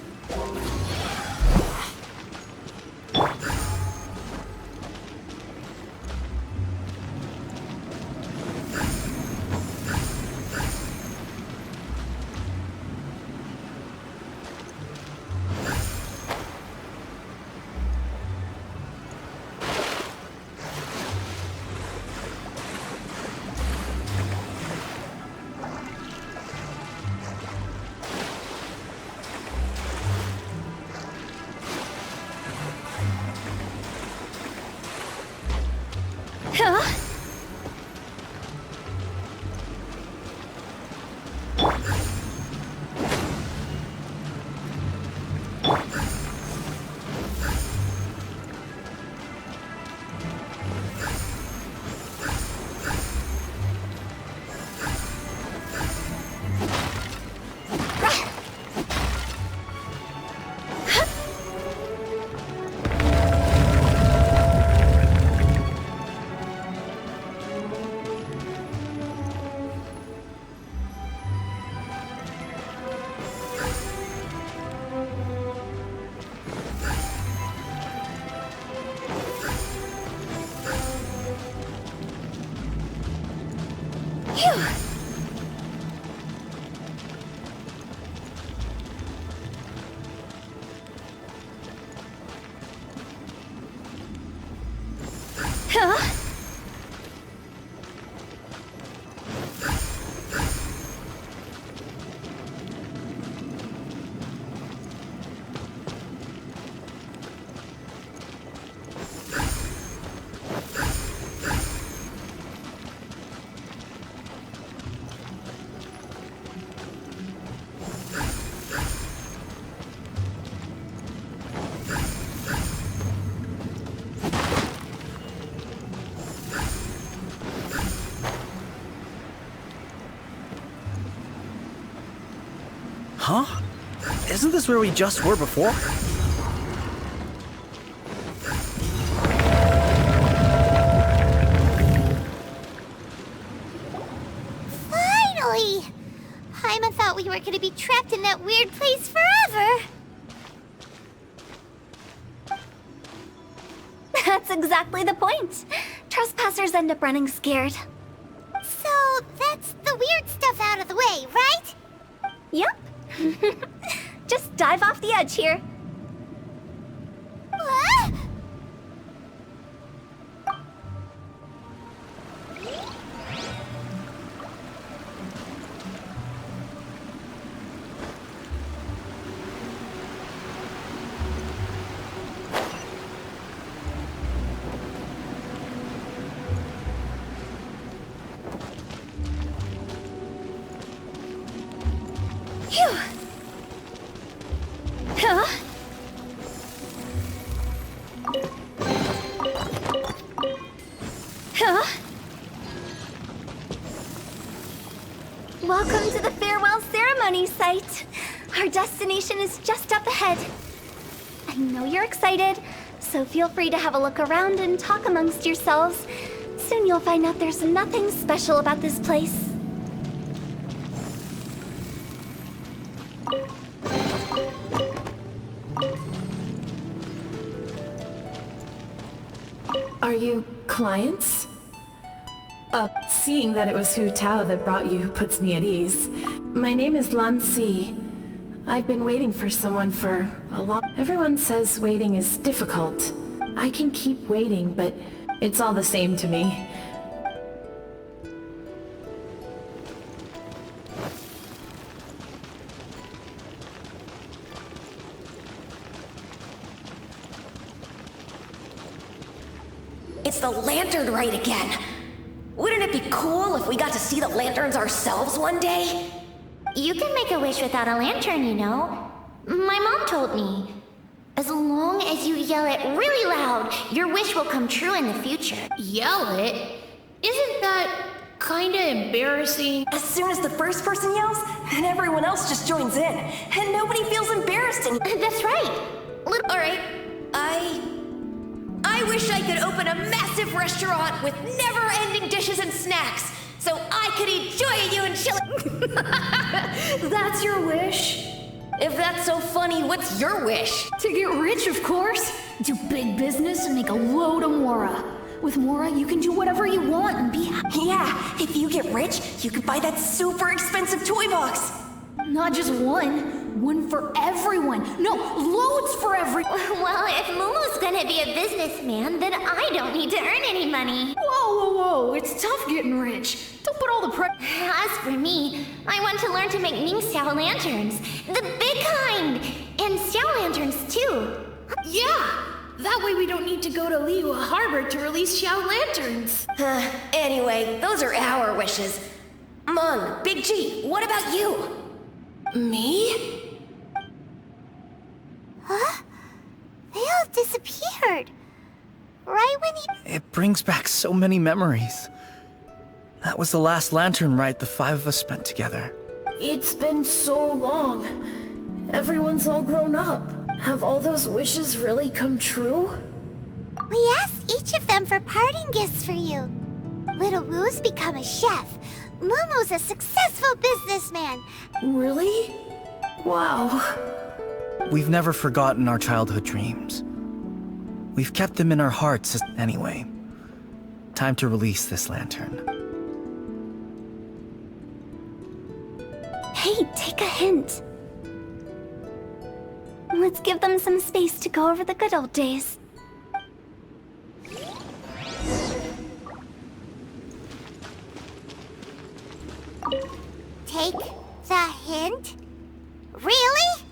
Huh? Isn't this where we just were before? Finally! Paimon thought we were gonna be trapped in that weird place forever. That's exactly the point. Trespassers end up running scared. So, that's the weird stuff out of the way, right? Yep. Just dive off the edge here. What? Welcome to the farewell ceremony site. Our destination is just up ahead. I know you're excited, so feel free to have a look around and talk amongst yourselves. Soon you'll find out there's nothing special about this place. Are you clients? Seeing that it was Hu Tao that brought you puts me at ease. My name is Lan Si. I've been waiting for someone for a long... Everyone says waiting is difficult. I can keep waiting, but it's all the same to me. It's the lantern rite again. Wouldn't it be cool if we got to see the lanterns ourselves one day? You can make a wish without a lantern, you know. My mom told me. As long as you yell it really loud, your wish will come true in the future. Yell it? Isn't that kinda embarrassing? As soon as the first person yells, then everyone else just joins in, and nobody feels embarrassed anymore. That's right. Alright, I wish I could open a massive restaurant with never-ending dishes and snacks, so I could enjoy you and chill. That's your wish? If that's so funny, what's your wish? To get rich, of course. Do big business and make a load of Mora. With Mora, you can do whatever you want and be happy. Yeah, if you get rich, you can buy that super expensive toy box. Not just one. One for everyone. No, loads for everyone. Well, if Momo's gonna be a businessman, then I don't need to earn any money. Whoa. It's tough getting rich. Don't put all the pressure. As for me, I want to learn to make Ming Xiao lanterns. The big kind! And Xiao lanterns, too. Yeah! That way we don't need to go to Liyue Harbor to release Xiao lanterns. Anyway, those are our wishes. Mung, Big G, what about you? Me? Huh? They all disappeared. Right when he... It brings back so many memories. That was the last lantern ride the 5 of us spent together. It's been so long. Everyone's all grown up. Have all those wishes really come true? We asked each of them for parting gifts for you. Little Wu's become a chef. Momo's a successful businessman. Really? Wow. We've never forgotten our childhood dreams. We've kept them in our hearts anyway. Time to release this lantern. Hey, take a hint. Let's give them some space to go over the good old days. Take the hint? Really?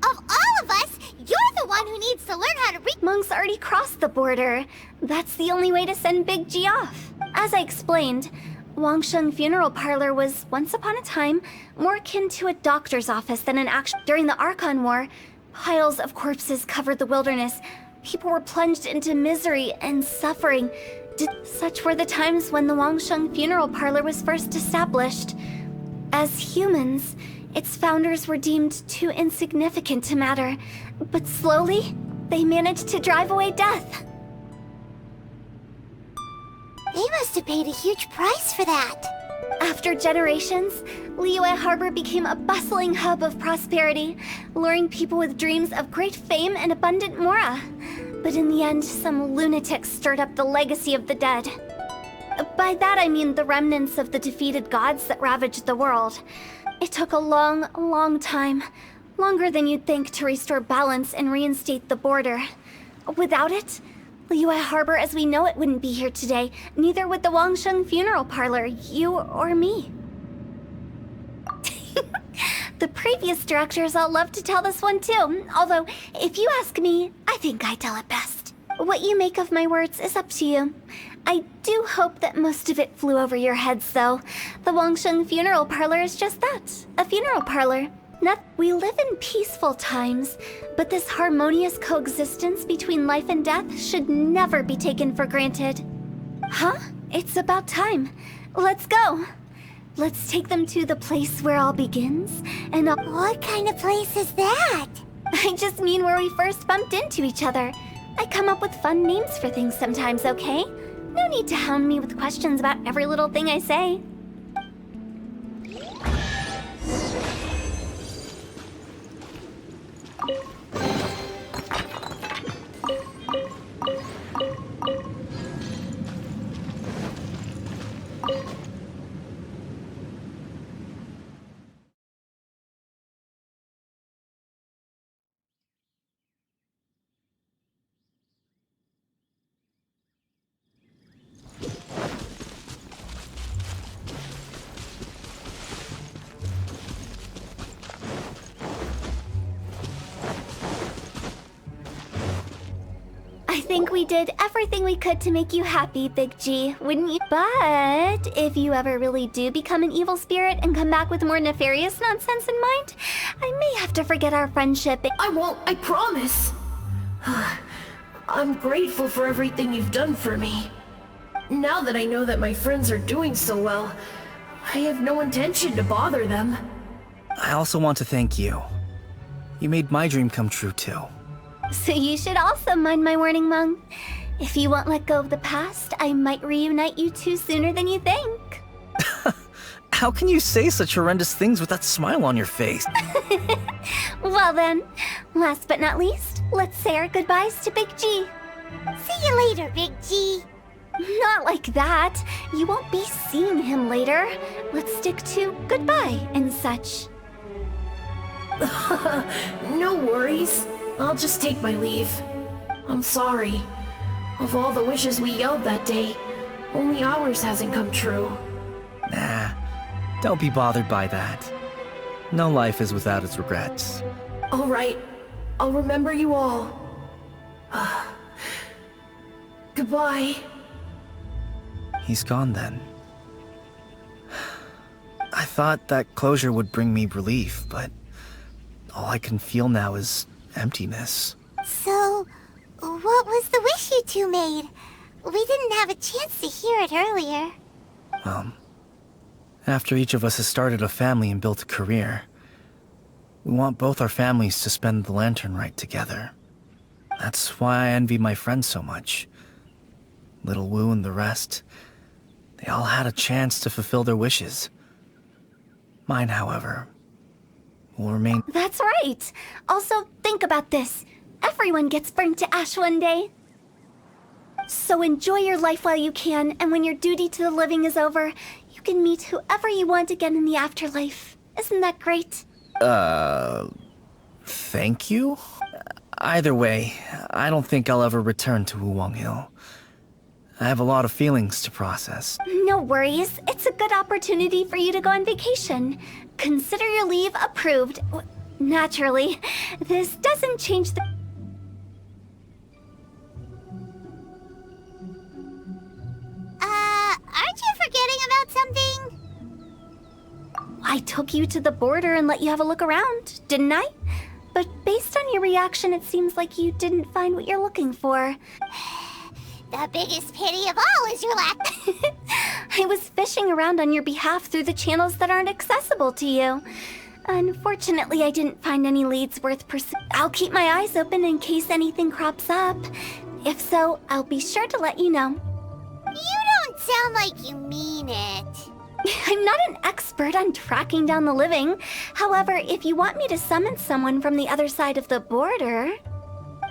Of all of us, you're the one who needs to learn how to read. Monk's already crossed the border. That's the only way to send Big G off. As I explained, Wangsheng Funeral Parlor was, once upon a time, more akin to a doctor's office than an actual... During the Archon War, piles of corpses covered the wilderness. People were plunged into misery and suffering. Such were the times when the Wangsheng Funeral Parlor was first established. As humans, its founders were deemed too insignificant to matter, but slowly, they managed to drive away death. They must have paid a huge price for that. After generations, Liyue Harbor became a bustling hub of prosperity, luring people with dreams of great fame and abundant mora. But in the end, some lunatics stirred up the legacy of the dead. By that I mean the remnants of the defeated gods that ravaged the world. It took a long, long time, longer than you'd think, to restore balance and reinstate the border. Without it, Liyue Harbor as we know it wouldn't be here today, neither would the Wangsheng Funeral Parlor, you or me. The previous directors all loved to tell this one too, although, if you ask me, I think I tell it best. What you make of my words is up to you. I do hope that most of it flew over your heads, though. The Wangsheng Funeral Parlor is just that, a funeral parlor. We live in peaceful times, but this harmonious coexistence between life and death should never be taken for granted. Huh? It's about time. Let's go. Let's take them to the place where all begins, and what kind of place is that? I just mean where we first bumped into each other. I come up with fun names for things sometimes, okay? No need to hound me with questions about every little thing I say. I think we did everything we could to make you happy, Big G, wouldn't you? But if you ever really do become an evil spirit and come back with more nefarious nonsense in mind, I may have to forget our friendship. I won't, I promise. I'm grateful for everything you've done for me. Now that I know that my friends are doing so well, I have no intention to bother them. I also want to thank you. You made my dream come true, too. So you should also mind my warning, Mung. If you won't let go of the past, I might reunite you two sooner than you think. How can you say such horrendous things with that smile on your face? Well then, last but not least, let's say our goodbyes to Big G. See you later, Big G. Not like that. You won't be seeing him later. Let's stick to goodbye and such. No worries. I'll just take my leave. I'm sorry. Of all the wishes we yelled that day, only ours hasn't come true. Nah, don't be bothered by that. No life is without its regrets. All right. I'll remember you all. Goodbye. He's gone then. I thought that closure would bring me relief, but all I can feel now is emptiness. So, what was the wish you two made? We didn't have a chance to hear it earlier. After each of us has started a family and built a career, we want both our families to spend the Lantern Rite together. That's why I envy my friends so much. Little Wu and the rest, they all had a chance to fulfill their wishes. Mine, however, will remain... That's right. Also, think about this. Everyone gets burned to ash one day. So enjoy your life while you can, and when your duty to the living is over, you can meet whoever you want again in the afterlife. Isn't that great? Thank you? Either way, I don't think I'll ever return to Wuwang Hill. I have a lot of feelings to process. No worries. It's a good opportunity for you to go on vacation. Consider your leave approved. Naturally, this doesn't change the... Aren't you forgetting about something? I took you to the border and let you have a look around, didn't I? But based on your reaction, it seems like you didn't find what you're looking for. The biggest pity of all is your lack... I was fishing around on your behalf through the channels that aren't accessible to you. Unfortunately, I didn't find any leads worth pursuing. I'll keep my eyes open in case anything crops up. If so, I'll be sure to let you know. You don't sound like you mean it. I'm not an expert on tracking down the living. However, if you want me to summon someone from the other side of the border...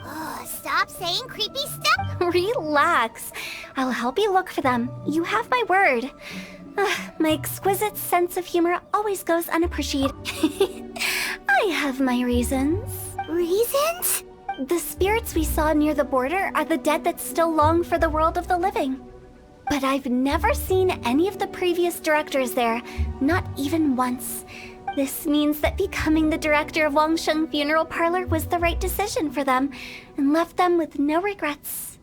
Oh, stop saying creepy stuff. Relax. I'll help you look for them. You have my word. My exquisite sense of humor always goes unappreciated. I have my reasons. Reasons? The spirits we saw near the border are the dead that still long for the world of the living. But I've never seen any of the previous directors there, not even once. This means that becoming the director of Wangsheng Funeral Parlor was the right decision for them, and left them with no regrets.